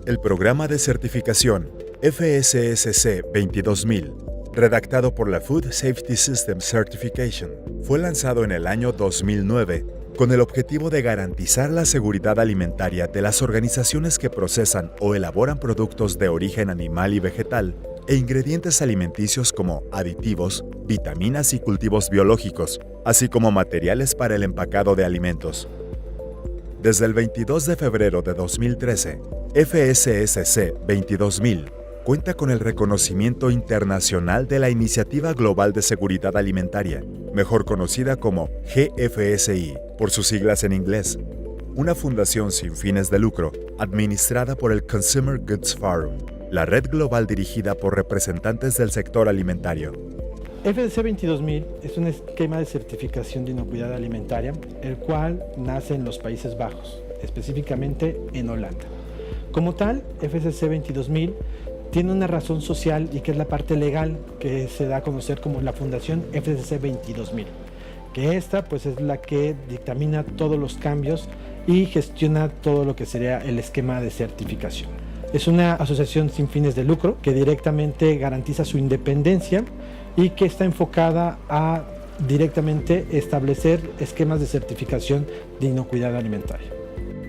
El programa de certificación FSSC 22000, redactado por la Food Safety System Certification, fue lanzado en el año 2009 con el objetivo de garantizar la seguridad alimentaria de las organizaciones que procesan o elaboran productos de origen animal y vegetal e ingredientes alimenticios como aditivos, vitaminas y cultivos biológicos, así como materiales para el empacado de alimentos. Desde el 22 de febrero de 2013, FSSC 22000 cuenta con el reconocimiento internacional de la Iniciativa Global de Seguridad Alimentaria, mejor conocida como GFSI, por sus siglas en inglés, una fundación sin fines de lucro administrada por el Consumer Goods Forum, la red global dirigida por representantes del sector alimentario. FSC 22000 es un esquema de certificación de inocuidad alimentaria, el cual nace en los Países Bajos, específicamente en Holanda. Como tal, FSC 22000 tiene una razón social y que es la parte legal que se da a conocer como la Fundación FSC 22000, que esta pues es la que dictamina todos los cambios y gestiona todo lo que sería el esquema de certificación. Es una asociación sin fines de lucro que directamente garantiza su independencia y que está enfocada a directamente establecer esquemas de certificación de inocuidad alimentaria.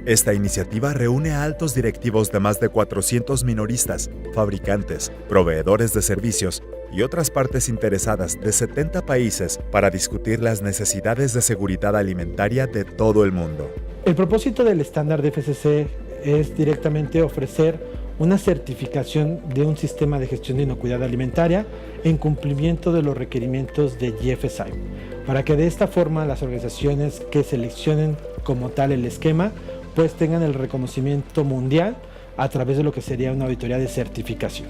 Esta iniciativa reúne a altos directivos de más de 400 minoristas, fabricantes, proveedores de servicios y otras partes interesadas de 70 países para discutir las necesidades de seguridad alimentaria de todo el mundo. El propósito del estándar de FSC es directamente ofrecer una certificación de un sistema de gestión de inocuidad alimentaria en cumplimiento de los requerimientos de GFSI, para que de esta forma las organizaciones que seleccionen como tal el esquema pues tengan el reconocimiento mundial a través de lo que sería una auditoría de certificación.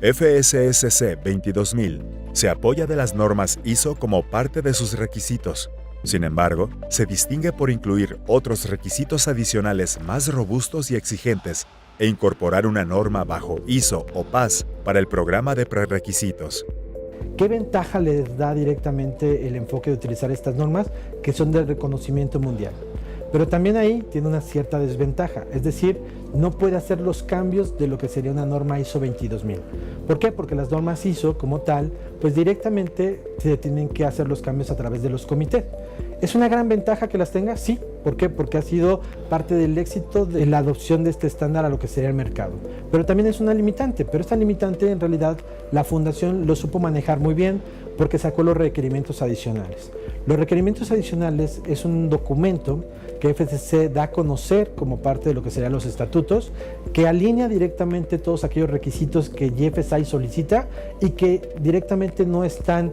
FSSC 22000 se apoya de las normas ISO como parte de sus requisitos. Sin embargo, se distingue por incluir otros requisitos adicionales más robustos y exigentes e incorporar una norma bajo ISO o PAS para el programa de prerequisitos. ¿Qué ventaja les da directamente el enfoque de utilizar estas normas que son de reconocimiento mundial? Pero también ahí tiene una cierta desventaja, es decir, no puede hacer los cambios de lo que sería una norma ISO 22000. ¿Por qué? Porque las normas ISO como tal, pues directamente se tienen que hacer los cambios a través de los comités. ¿Es una gran ventaja que las tenga? Sí. ¿Por qué? Porque ha sido parte del éxito de la adopción de este estándar a lo que sería el mercado. Pero también es una limitante, pero esta limitante en realidad la fundación lo supo manejar muy bien porque sacó los requerimientos adicionales. Los requerimientos adicionales es un documento que FSC da a conocer como parte de lo que serían los estatutos, que alinea directamente todos aquellos requisitos que GFSI solicita y que directamente no están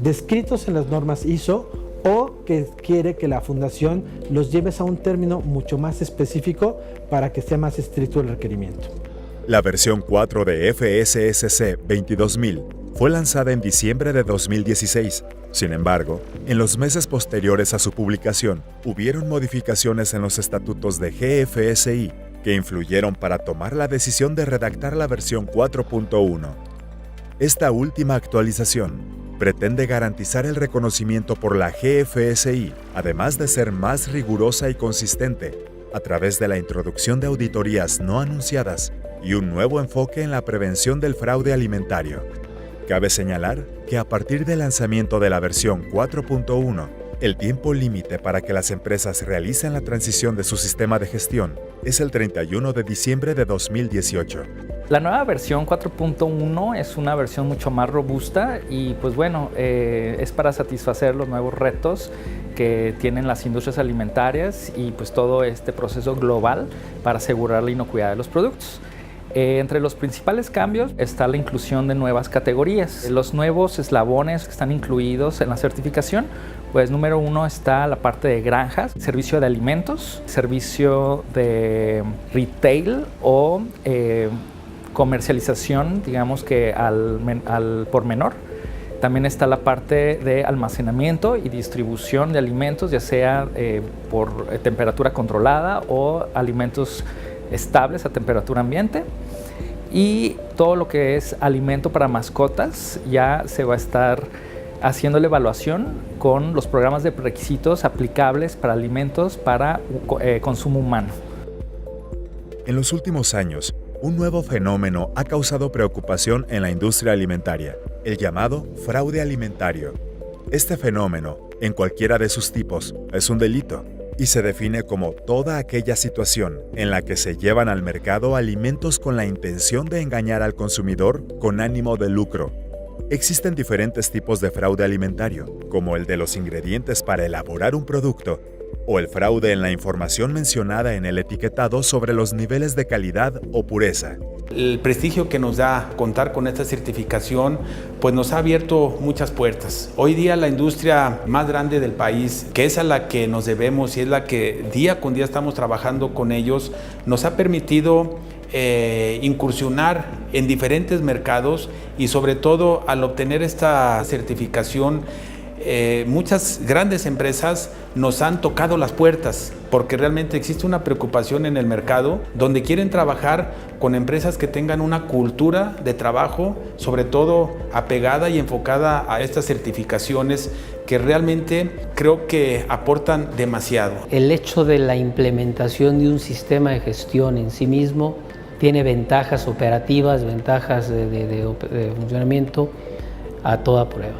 descritos en las normas ISO o que quiere que la fundación los lleves a un término mucho más específico para que sea más estricto el requerimiento. La versión 4 de FSSC 22000 fue lanzada en diciembre de 2016. Sin embargo, en los meses posteriores a su publicación, hubieron modificaciones en los estatutos de GFSI que influyeron para tomar la decisión de redactar la versión 4.1. Esta última actualización pretende garantizar el reconocimiento por la GFSI, además de ser más rigurosa y consistente, a través de la introducción de auditorías no anunciadas y un nuevo enfoque en la prevención del fraude alimentario. Cabe señalar que a partir del lanzamiento de la versión 4.1, el tiempo límite para que las empresas realicen la transición de su sistema de gestión es el 31 de diciembre de 2018. La nueva versión 4.1 es una versión mucho más robusta y pues bueno, es para satisfacer los nuevos retos que tienen las industrias alimentarias y pues todo este proceso global para asegurar la inocuidad de los productos. Entre los principales cambios está la inclusión de nuevas categorías. Los nuevos eslabones que están incluidos en la certificación, pues número 1 está la parte de granjas, servicio de alimentos, servicio de retail o comercialización, digamos que al por menor. También está la parte de almacenamiento y distribución de alimentos, ya sea por temperatura controlada o alimentos estables a temperatura ambiente. Y todo lo que es alimento para mascotas ya se va a estar haciendo la evaluación con los programas de requisitos aplicables para alimentos para consumo humano. En los últimos años, un nuevo fenómeno ha causado preocupación en la industria alimentaria, el llamado fraude alimentario. Este fenómeno, en cualquiera de sus tipos, es un delito y se define como toda aquella situación en la que se llevan al mercado alimentos con la intención de engañar al consumidor con ánimo de lucro. Existen diferentes tipos de fraude alimentario, como el de los ingredientes para elaborar un producto, o el fraude en la información mencionada en el etiquetado sobre los niveles de calidad o pureza. El prestigio que nos da contar con esta certificación pues nos ha abierto muchas puertas. Hoy día la industria más grande del país, que es a la que nos debemos y es la que día con día estamos trabajando con ellos, nos ha permitido incursionar en diferentes mercados y sobre todo al obtener esta certificación muchas grandes empresas nos han tocado las puertas porque realmente existe una preocupación en el mercado donde quieren trabajar con empresas que tengan una cultura de trabajo, sobre todo apegada y enfocada a estas certificaciones que realmente creo que aportan demasiado. El hecho de la implementación de un sistema de gestión en sí mismo tiene ventajas operativas, ventajas de funcionamiento a toda prueba.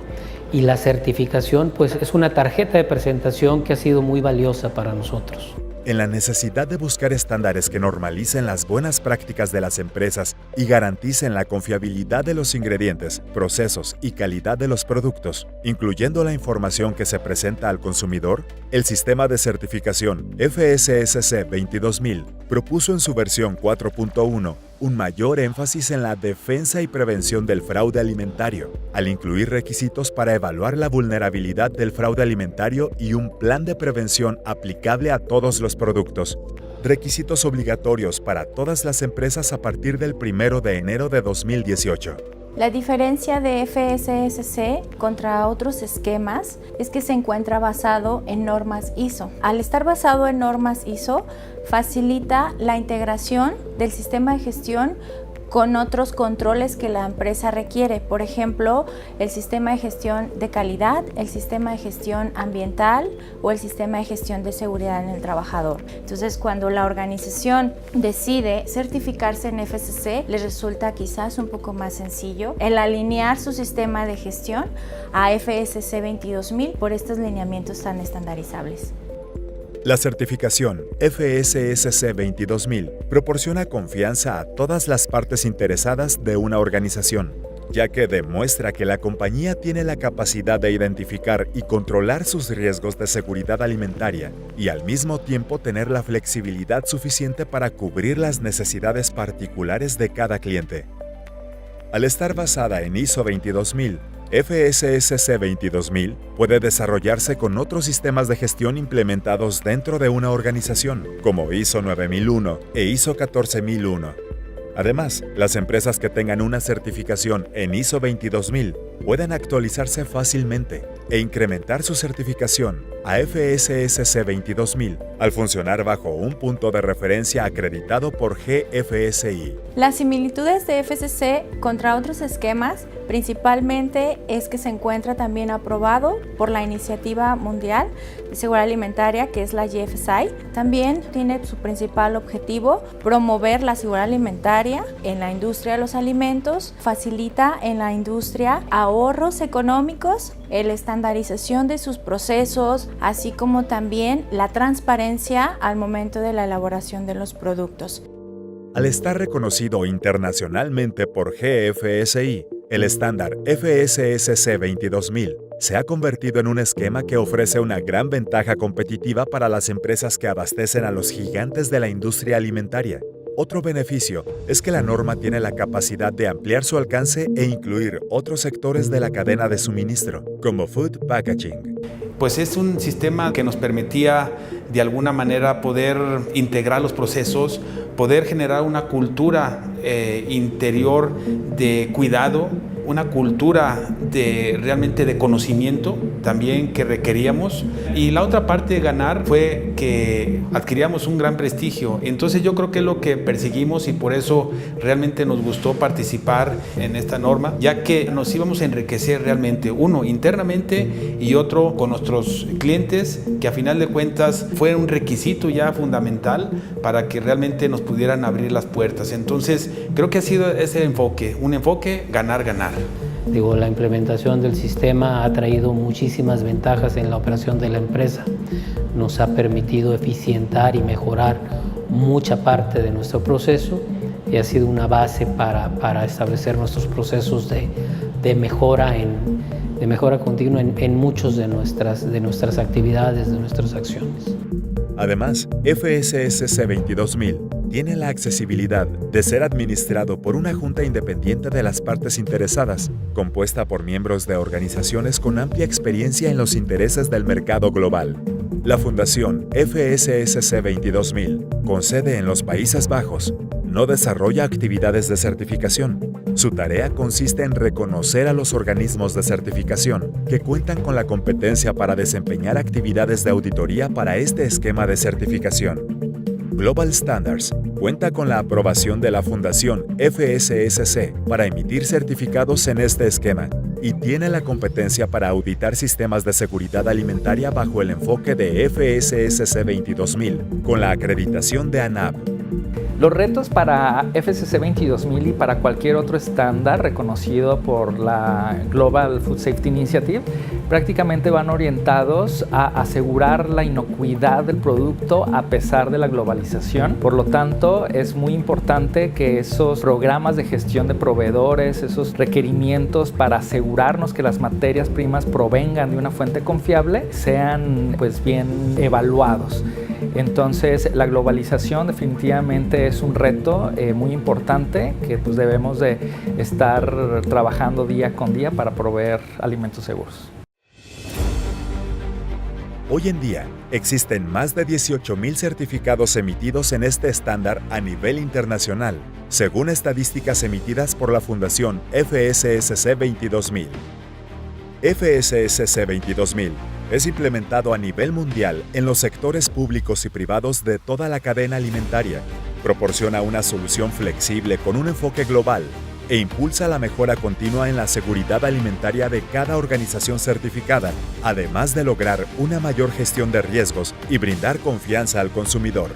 Y la certificación pues es una tarjeta de presentación que ha sido muy valiosa para nosotros. En la necesidad de buscar estándares que normalicen las buenas prácticas de las empresas y garanticen la confiabilidad de los ingredientes, procesos y calidad de los productos, incluyendo la información que se presenta al consumidor, el sistema de certificación FSSC 22000 propuso en su versión 4.1 un mayor énfasis en la defensa y prevención del fraude alimentario, al incluir requisitos para evaluar la vulnerabilidad del fraude alimentario y un plan de prevención aplicable a todos los productos. Requisitos obligatorios para todas las empresas a partir del 1 de enero de 2018. La diferencia de FSSC contra otros esquemas es que se encuentra basado en normas ISO. Al estar basado en normas ISO, facilita la integración del sistema de gestión con otros controles que la empresa requiere, por ejemplo, el sistema de gestión de calidad, el sistema de gestión ambiental o el sistema de gestión de seguridad en el trabajador. Entonces, cuando la organización decide certificarse en FSC, les resulta quizás un poco más sencillo el alinear su sistema de gestión a FSC 22000 por estos lineamientos tan estandarizables. La certificación FSSC 22000 proporciona confianza a todas las partes interesadas de una organización, ya que demuestra que la compañía tiene la capacidad de identificar y controlar sus riesgos de seguridad alimentaria y al mismo tiempo tener la flexibilidad suficiente para cubrir las necesidades particulares de cada cliente. Al estar basada en ISO 22000, FSSC 22000 puede desarrollarse con otros sistemas de gestión implementados dentro de una organización, como ISO 9001 e ISO 14001. Además, las empresas que tengan una certificación en ISO 22000 pueden actualizarse fácilmente e incrementar su certificación a FSSC 22000 al funcionar bajo un punto de referencia acreditado por GFSI. Las similitudes de FSC contra otros esquemas principalmente es que se encuentra también aprobado por la Iniciativa Mundial de Seguridad Alimentaria, que es la GFSI. También tiene su principal objetivo promover la seguridad alimentaria en la industria de los alimentos, facilita en la industria ahorros económicos, la estandarización de sus procesos, así como también la transparencia al momento de la elaboración de los productos. Al estar reconocido internacionalmente por GFSI, el estándar FSSC 22000 se ha convertido en un esquema que ofrece una gran ventaja competitiva para las empresas que abastecen a los gigantes de la industria alimentaria. Otro beneficio es que la norma tiene la capacidad de ampliar su alcance e incluir otros sectores de la cadena de suministro, como food packaging. Pues es un sistema que nos permitía de alguna manera poder integrar los procesos, poder generar una cultura interior de cuidado, una cultura realmente de conocimiento también que requeríamos. Y la otra parte de ganar fue que adquiríamos un gran prestigio. Entonces yo creo que es lo que perseguimos y por eso realmente nos gustó participar en esta norma, ya que nos íbamos a enriquecer realmente, uno internamente y otro con nuestros clientes, que a final de cuentas fue un requisito ya fundamental para que realmente nos pudieran abrir las puertas. Entonces creo que ha sido ese enfoque, un enfoque ganar, ganar. La implementación del sistema ha traído muchísimas ventajas en la operación de la empresa. Nos ha permitido eficientar y mejorar mucha parte de nuestro proceso y ha sido una base para establecer nuestros procesos de mejora continua en muchas de nuestras actividades, de nuestras acciones. Además, FSSC 22000 tiene la accesibilidad de ser administrado por una junta independiente de las partes interesadas, compuesta por miembros de organizaciones con amplia experiencia en los intereses del mercado global. La Fundación FSSC 22000, con sede en los Países Bajos, no desarrolla actividades de certificación. Su tarea consiste en reconocer a los organismos de certificación que cuentan con la competencia para desempeñar actividades de auditoría para este esquema de certificación. Global Standards cuenta con la aprobación de la Fundación FSSC para emitir certificados en este esquema y tiene la competencia para auditar sistemas de seguridad alimentaria bajo el enfoque de FSSC 22000 con la acreditación de ANAB. Los retos para FSSC 22000 y para cualquier otro estándar reconocido por la Global Food Safety Initiative prácticamente van orientados a asegurar la inocuidad del producto a pesar de la globalización. Por lo tanto, es muy importante que esos programas de gestión de proveedores, esos requerimientos para asegurarnos que las materias primas provengan de una fuente confiable, sean bien evaluados. Entonces, la globalización definitivamente es un reto muy importante que debemos de estar trabajando día con día para proveer alimentos seguros. Hoy en día, existen más de 18,000 certificados emitidos en este estándar a nivel internacional, según estadísticas emitidas por la Fundación FSSC 22000. FSSC 22000 es implementado a nivel mundial en los sectores públicos y privados de toda la cadena alimentaria, proporciona una solución flexible con un enfoque global e impulsa la mejora continua en la seguridad alimentaria de cada organización certificada, además de lograr una mayor gestión de riesgos y brindar confianza al consumidor.